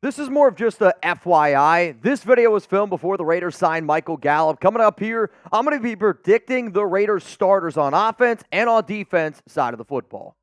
This is more of just a FYI. This video was filmed before the Raiders signed Michael Gallup. Coming up here, I'm going to be predicting the Raiders starters on offense and on defense side of the football.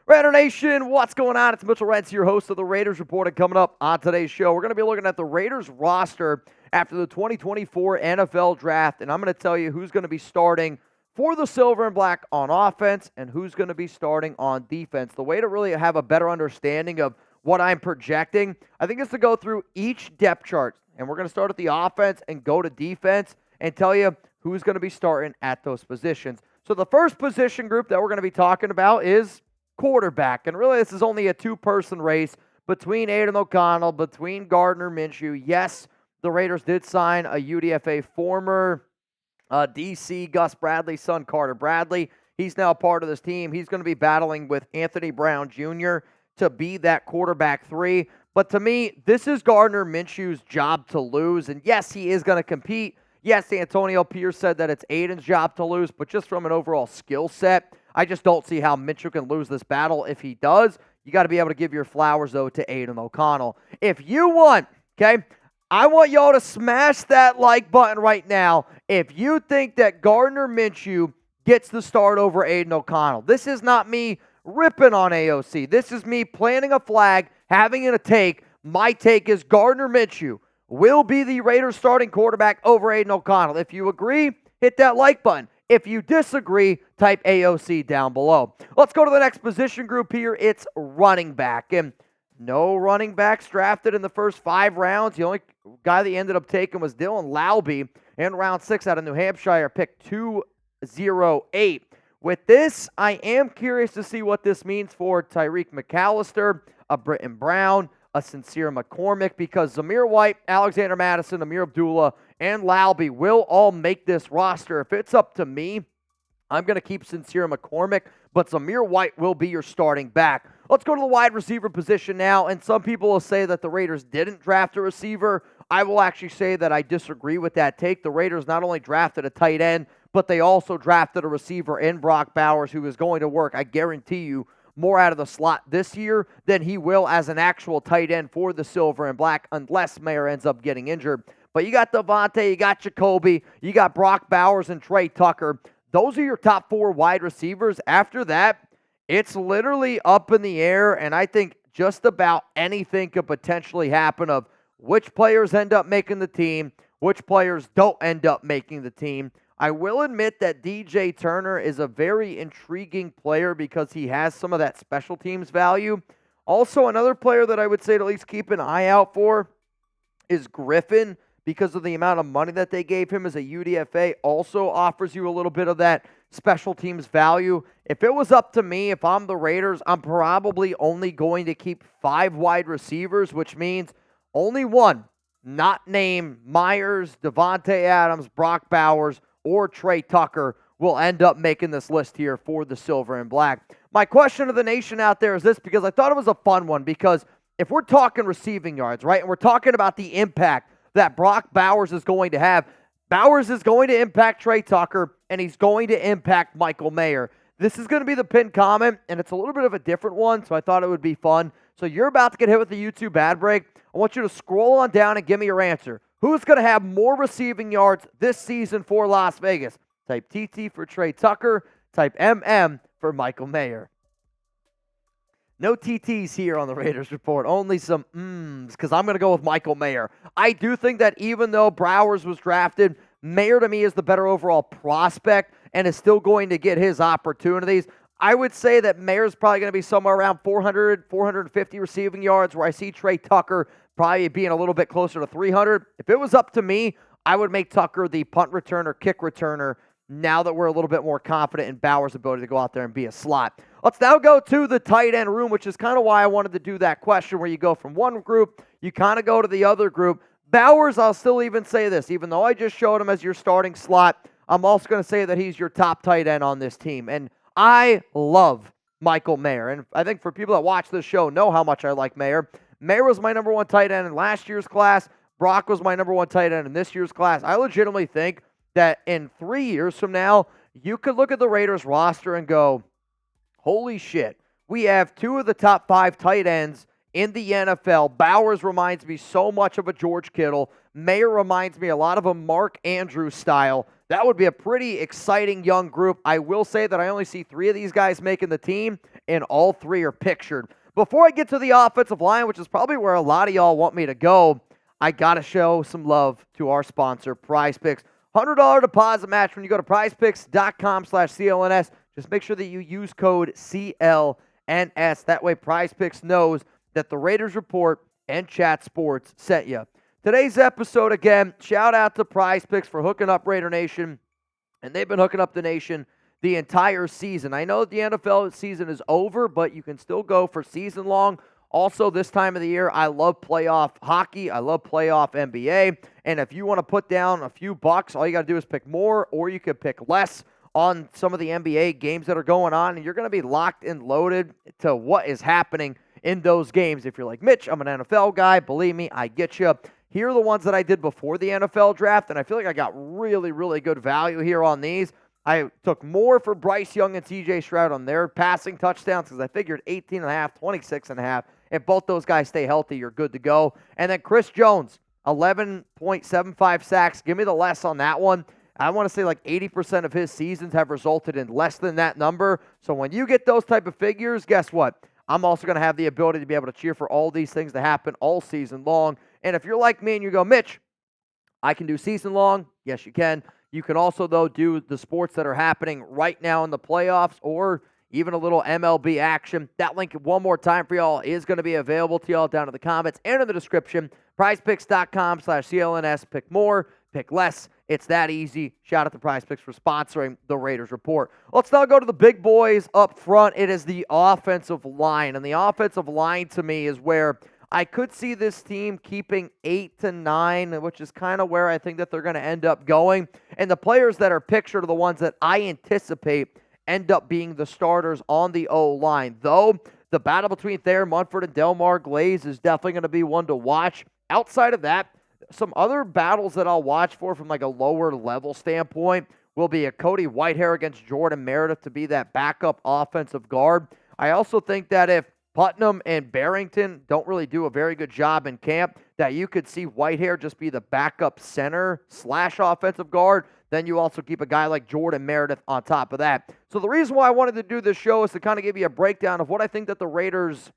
Raider Nation, what's going on? It's Mitchell Renz, your host of the Raiders Report, and coming up on today's show, we're going to be looking at the Raiders roster after the 2024 NFL Draft, and I'm going to tell you who's going to be starting for the Silver and Black on offense and who's going to be starting on defense. The way to really have a better understanding of what I'm projecting, I think, is to go through each depth chart, and we're going to start at the offense and go to defense and tell you who's going to be starting at those positions. So the first position group that we're going to be talking about is quarterback, and really this is only a two-person race between Aidan O'Connell, between Gardner Minshew. Yes, the Raiders did sign a UDFA former DC Gus Bradley's son, Carter Bradley. He's now part of this team. He's going to be battling with Anthony Brown Jr. to be that quarterback 3. But to me, this is Gardner Minshew's job to lose. And yes, he is going to compete. Yes, Antonio Pierce said that it's Aidan's job to lose, but just from an overall skill set, I just don't see how Minshew can lose this battle. If he does, you got to be able to give your flowers, though, to Aidan O'Connell. If you want, okay, I want y'all to smash that like button right now if you think that Gardner Minshew gets the start over Aidan O'Connell. This is not me ripping on AOC. This is me planting a flag, having a take. My take is Gardner Minshew will be the Raiders starting quarterback over Aidan O'Connell. If you agree, hit that like button. If you disagree, type AOC down below. Let's go to the next position group here. It's running back. And no running backs drafted in the first 5 rounds. The only guy that ended up taking was Dylan Laube in round 6 out of New Hampshire, pick 208. With this, I am curious to see what this means for Tyreek McAllister, a Britton Brown, a Sincere McCormick, because Zamir White, Alexander Madison, Amir Abdullah, and Laube will all make this roster. If it's up to me, I'm going to keep Sincere McCormick, but Zamir White will be your starting back. Let's go to the wide receiver position now, and some people will say that the Raiders didn't draft a receiver. I will actually say that I disagree with that take. The Raiders not only drafted a tight end, but they also drafted a receiver in Brock Bowers who is going to work, I guarantee you, more out of the slot this year than he will as an actual tight end for the Silver and Black, unless Meyers ends up getting injured. But you got Davante, you got Jakobi, you got Brock Bowers and Trey Tucker. Those are your top 4 wide receivers. After that, it's literally up in the air, and I think just about anything could potentially happen of which players end up making the team, which players don't end up making the team. I will admit that DJ Turner is a very intriguing player because he has some of that special teams value. Also, another player that I would say to at least keep an eye out for is Griffin, because of the amount of money that they gave him as a UDFA, also offers you a little bit of that special teams value. If it was up to me, if I'm the Raiders, I'm probably only going to keep 5 wide receivers, which means only one, not named Meyers, Davante Adams, Brock Bowers, or Trey Tucker, will end up making this list here for the Silver and Black. My question to the nation out there is this, because I thought it was a fun one, because if we're talking receiving yards, right, and we're talking about the impact that Brock Bowers is going to have, Bowers is going to impact Trey Tucker, and he's going to impact Michael Mayer. This is going to be the pinned comment, and it's a little bit of a different one, so I thought it would be fun. So you're about to get hit with the YouTube ad break. I want you to scroll on down and give me your answer. Who's going to have more receiving yards this season for Las Vegas? Type TT for Trey Tucker. Type MM for Michael Mayer. No TTs here on the Raiders Report. Only some because I'm going to go with Michael Mayer. I do think that even though Bowers was drafted, Mayer to me is the better overall prospect and is still going to get his opportunities. I would say that Mayer's probably going to be somewhere around 400, 450 receiving yards, where I see Trey Tucker probably being a little bit closer to 300. If it was up to me, I would make Tucker the punt returner, kick returner, now that we're a little bit more confident in Bowers' ability to go out there and be a slot. Let's now go to the tight end room, which is kind of why I wanted to do that question where you go from one group, you kind of go to the other group. Bowers, I'll still even say this, even though I just showed him as your starting slot, I'm also going to say that he's your top tight end on this team. And I love Michael Mayer. And I think for people that watch this show know how much I like Mayer. Mayer was my number 1 tight end in last year's class. Brock was my number 1 tight end in this year's class. I legitimately think that in 3 years from now, you could look at the Raiders roster and go, holy shit, we have two of the top 5 tight ends in the NFL. Bowers reminds me so much of a George Kittle. Mayer reminds me a lot of a Mark Andrews style. That would be a pretty exciting young group. I will say that I only see 3 of these guys making the team, and all 3 are pictured. Before I get to the offensive line, which is probably where a lot of y'all want me to go, I got to show some love to our sponsor, PrizePicks. $100 deposit match when you go to prizepicks.com/CLNS. Just make sure that you use code CLNS. That way PrizePicks knows that the Raiders Report and Chat Sports sent you. Today's episode, again, shout out to PrizePicks for hooking up Raider Nation, and they've been hooking up the nation the entire season. I know the NFL season is over, but you can still go for season long. Also, this time of the year, I love playoff hockey. I love playoff NBA. And if you want to put down a few bucks, all you got to do is pick more, or you could pick less on some of the NBA games that are going on, and you're going to be locked and loaded to what is happening in those games. If you're like, Mitch, I'm an NFL guy, believe me, I get you. Here are the ones that I did before the NFL draft, and I feel like I got really, really good value here on these. I took more for Bryce Young and C.J. Stroud on their passing touchdowns because I figured 18.5, 26.5. If both those guys stay healthy, you're good to go. And then Chris Jones, 11.75 sacks. Give me the less on that one. I want to say like 80% of his seasons have resulted in less than that number. So when you get those type of figures, guess what? I'm also going to have the ability to be able to cheer for all these things to happen all season long. And if you're like me and you go, Mitch, I can do season long. Yes, you can. You can also, though, do the sports that are happening right now in the playoffs or even a little MLB action. That link one more time for y'all is going to be available to y'all down in the comments and in the description. PrizePicks.com/CLNS. Pick more, pick less. It's that easy. Shout out to PrizePicks for sponsoring the Raiders Report. Let's now go to the big boys up front. It is the offensive line. And the offensive line to me is where I could see this team keeping 8 to 9, which is kind of where I think that they're going to end up going. And the players that are pictured are the ones that I anticipate end up being the starters on the O-line. Though, the battle between Thayer Munford and Delmar Glaze is definitely going to be one to watch. Outside of that, some other battles that I'll watch for from like a lower level standpoint will be a Cody Whitehair against Jordan Meredith to be that backup offensive guard. I also think that if Putnam and Barrington don't really do a very good job in camp, that you could see Whitehair just be the backup center / offensive guard. Then you also keep a guy like Jordan Meredith on top of that. So the reason why I wanted to do this show is to kind of give you a breakdown of what I think that the Raiders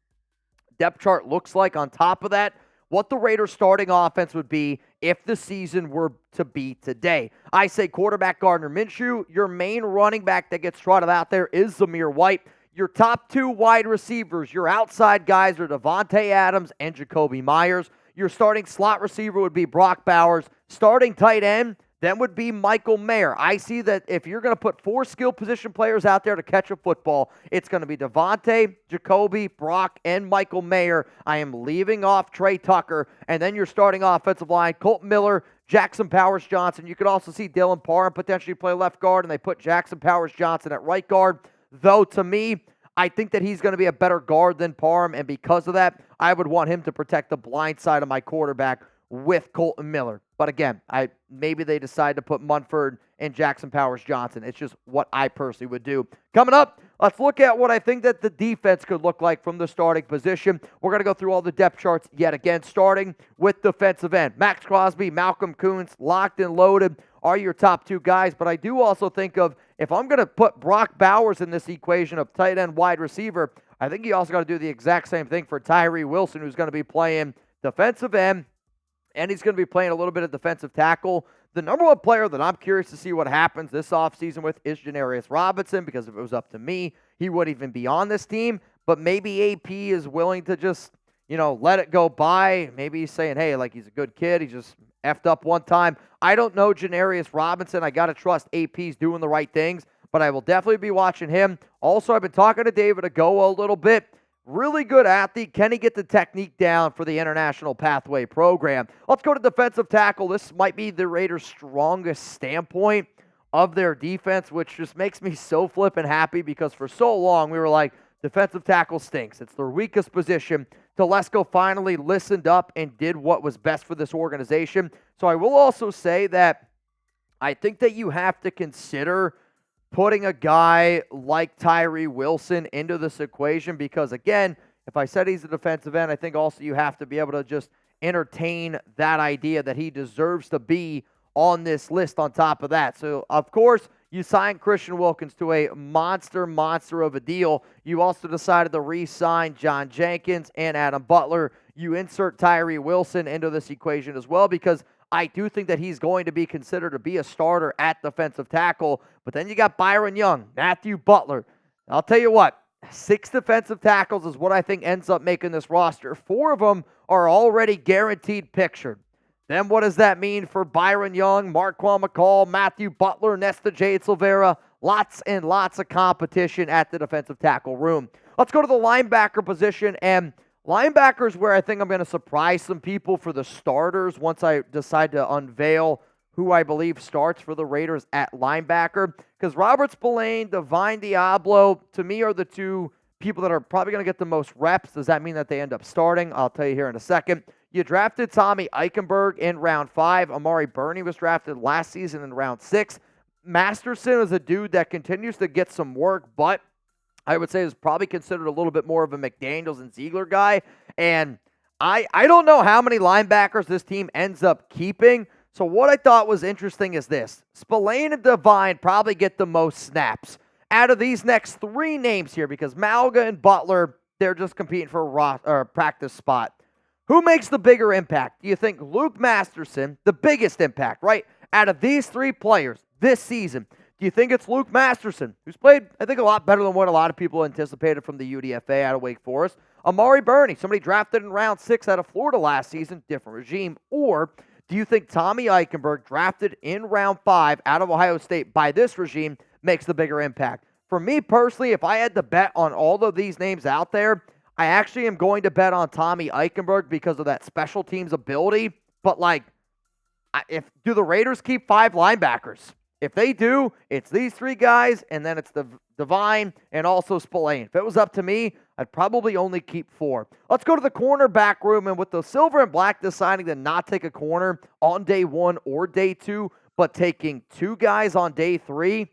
depth chart looks like on top of that, what the Raiders starting offense would be if the season were to be today. I say quarterback Gardner Minshew. Your main running back that gets trotted out there is Zamir White. Your top 2 wide receivers, your outside guys are Davante Adams and Jakobi Meyers. Your starting slot receiver would be Brock Bowers. Starting tight end, then would be Michael Mayer. I see that if you're going to put 4 skill position players out there to catch a football, it's going to be Davante, Jakobi, Brock, and Michael Mayer. I am leaving off Trey Tucker. And then your starting offensive line, Kolton Miller, Jackson Powers-Johnson. You could also see Dylan Parham potentially play left guard, and they put Jackson Powers-Johnson at right guard. Though, to me, I think that he's going to be a better guard than Parham, and because of that, I would want him to protect the blind side of my quarterback with Kolton Miller. But again, maybe they decide to put Munford and Jackson Powers-Johnson. It's just what I personally would do. Coming up, let's look at what I think that the defense could look like from the starting position. We're going to go through all the depth charts yet again, starting with defensive end. Maxx Crosby, Malcolm Koonce, locked and loaded are your top 2 guys. But I do also think of, if I'm going to put Brock Bowers in this equation of tight end wide receiver, I think you also got to do the exact same thing for Tyree Wilson, who's going to be playing defensive end, and he's going to be playing a little bit of defensive tackle. The number 1 player that I'm curious to see what happens this offseason with is Janarius Robinson, because if it was up to me, he wouldn't even be on this team. But maybe AP is willing to just, let it go by. Maybe he's saying, hey, like, he's a good kid. He just effed up one time. I don't know Janarius Robinson. I got to trust AP's doing the right things, but I will definitely be watching him. Also, I've been talking to David Agoa a little bit. Really good athlete. Can he get the technique down for the International Pathway program? Let's go to defensive tackle. This might be the Raiders' strongest standpoint of their defense, which just makes me so flippin' happy because for so long we were like, defensive tackle stinks. It's their weakest position. Telesco finally listened up and did what was best for this organization. So I will also say that I think that you have to consider putting a guy like Tyree Wilson into this equation because, again, if I said he's a defensive end, I think also you have to be able to just entertain that idea that he deserves to be on this list on top of that. So, of course, you signed Christian Wilkins to a monster of a deal. You also decided to re-sign John Jenkins and Adam Butler. You insert Tyree Wilson into this equation as well because I do think that he's going to be considered to be a starter at defensive tackle. But then you got Byron Young, Matthew Butler. I'll tell you what, 6 defensive tackles is what I think ends up making this roster. 4 of them are already guaranteed pictured. Then what does that mean for Byron Young, Marquand McCall, Matthew Butler, Nesta Jade Silvera? Lots and lots of competition at the defensive tackle room. Let's go to the linebacker position, and linebackers where I think I'm going to surprise some people for the starters once I decide to unveil who I believe starts for the Raiders at linebacker. Because Robert Spillane, Divine Deablo, to me are the 2 people that are probably going to get the most reps. Does that mean that they end up starting? I'll tell you here in a second. You drafted Tommy Eichenberg in round 5. Amari Burney was drafted last season in round 6. Masterson is a dude that continues to get some work, but I would say is probably considered a little bit more of a McDaniels and Ziegler guy. And I don't know how many linebackers this team ends up keeping. So what I thought was interesting is this. Spillane and Divine probably get the most snaps out of these next 3 names here because Malga and Butler, they're just competing for a practice spot. Who makes the bigger impact? Do you think Luke Masterson, the biggest impact, right? Out of these 3 players this season, do you think it's Luke Masterson, who's played, I think, a lot better than what a lot of people anticipated from the UDFA out of Wake Forest? Amari Burney, somebody drafted in round 6 out of Florida last season, different regime. Or do you think Tommy Eichenberg, drafted in round 5 out of Ohio State by this regime, makes the bigger impact? For me personally, if I had to bet on all of these names out there, I actually am going to bet on Tommy Eichenberg because of that special teams ability. But, do the Raiders keep 5 linebackers? If they do, it's these 3 guys, and then it's the Divine and also Spillane. If it was up to me, I'd probably only keep 4. Let's go to the cornerback room, and with the silver and black deciding to not take a corner on day 1 or day 2, but taking 2 guys on day 3,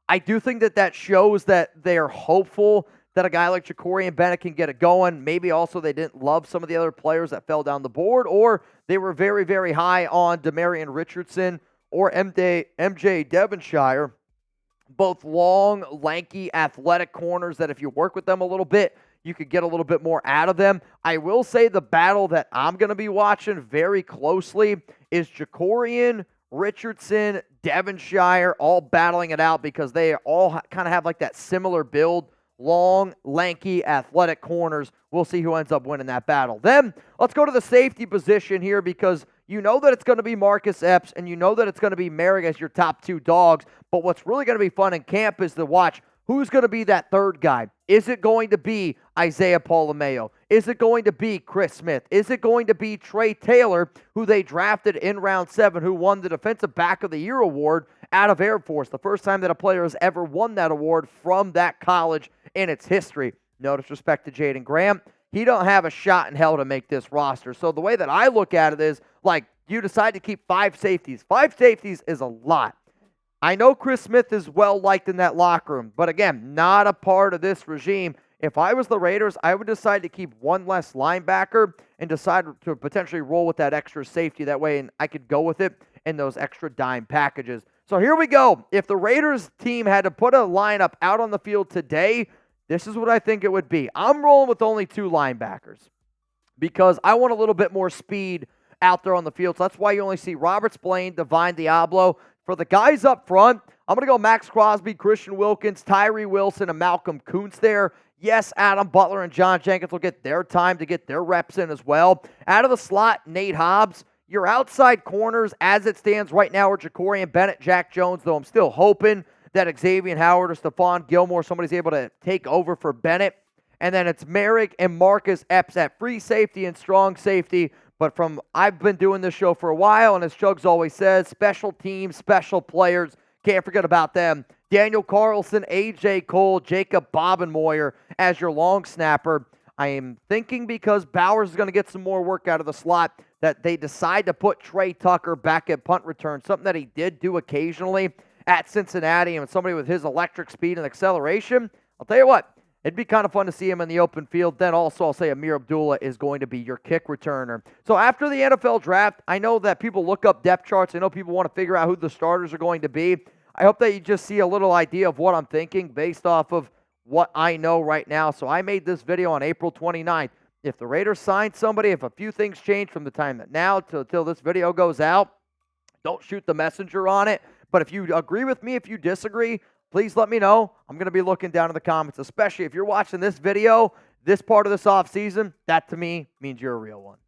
I do think that shows that they're hopeful that a guy like Jakorian Bennett can get it going. Maybe also they didn't love some of the other players that fell down the board, or they were very, very high on Demarion Richardson or MJ Devonshire. Both long, lanky, athletic corners that if you work with them a little bit, you could get a little bit more out of them. I will say the battle that I'm going to be watching very closely is Jakorian, Richardson, Devonshire, all battling it out because they all kind of have like that similar build. Long, lanky, athletic corners. We'll see who ends up winning that battle. Then, let's go to the safety position here because you know that it's going to be Marcus Epps and you know that it's going to be Moehrig as your top 2 dogs. But what's really going to be fun in camp is to watch who's going to be that third guy. Is it going to be Isaiah Polameo? Is it going to be Chris Smith? Is it going to be Trey Taylor, who they drafted in round 7, who won the Defensive Back of the Year award out of Air Force? The first time that a player has ever won that award from that college in its history. No disrespect to Jaden Graham. He don't have a shot in hell to make this roster. So the way that I look at it is, you decide to keep 5 safeties. 5 safeties is a lot. I know Chris Smith is well-liked in that locker room, but again, not a part of this regime. If I was the Raiders, I would decide to keep 1 less linebacker and decide to potentially roll with that extra safety that way, and I could go with it in those extra dime packages. So here we go. If the Raiders team had to put a lineup out on the field today, this is what I think it would be. I'm rolling with only 2 linebackers because I want a little bit more speed out there on the field. So that's why you only see Robert Spillane, Divine Deablo. For the guys up front, I'm going to go Maxx Crosby, Christian Wilkins, Tyree Wilson, and Malcolm Koonce there. Yes, Adam Butler and John Jenkins will get their time to get their reps in as well. Out of the slot, Nate Hobbs. Your outside corners, as it stands right now, are Jakorian Bennett, Jack Jones, though I'm still hoping that Xavier Howard or Stephon Gilmore, somebody's able to take over for Bennett. And then it's Moehrig and Marcus Epps at free safety and strong safety. But I've been doing this show for a while, and as Chugs always says, special teams, special players, can't forget about them. Daniel Carlson, A.J. Cole, Jacob Bobenmoyer as your long snapper. I am thinking because Bowers is going to get some more work out of the slot that they decide to put Trey Tucker back at punt return, something that he did do occasionally. at Cincinnati and somebody with his electric speed and acceleration, I'll tell you what, it'd be kind of fun to see him in the open field. Then also I'll say Amir Abdullah is going to be your kick returner. So after the NFL draft, I know that people look up depth charts. I know people want to figure out who the starters are going to be. I hope that you just see a little idea of what I'm thinking based off of what I know right now. So I made this video on April 29th. If the Raiders sign somebody, if a few things change from the time that now till this video goes out, don't shoot the messenger on it. But if you agree with me, if you disagree, please let me know. I'm going to be looking down in the comments, especially if you're watching this video, this part of this offseason. That to me means you're a real one.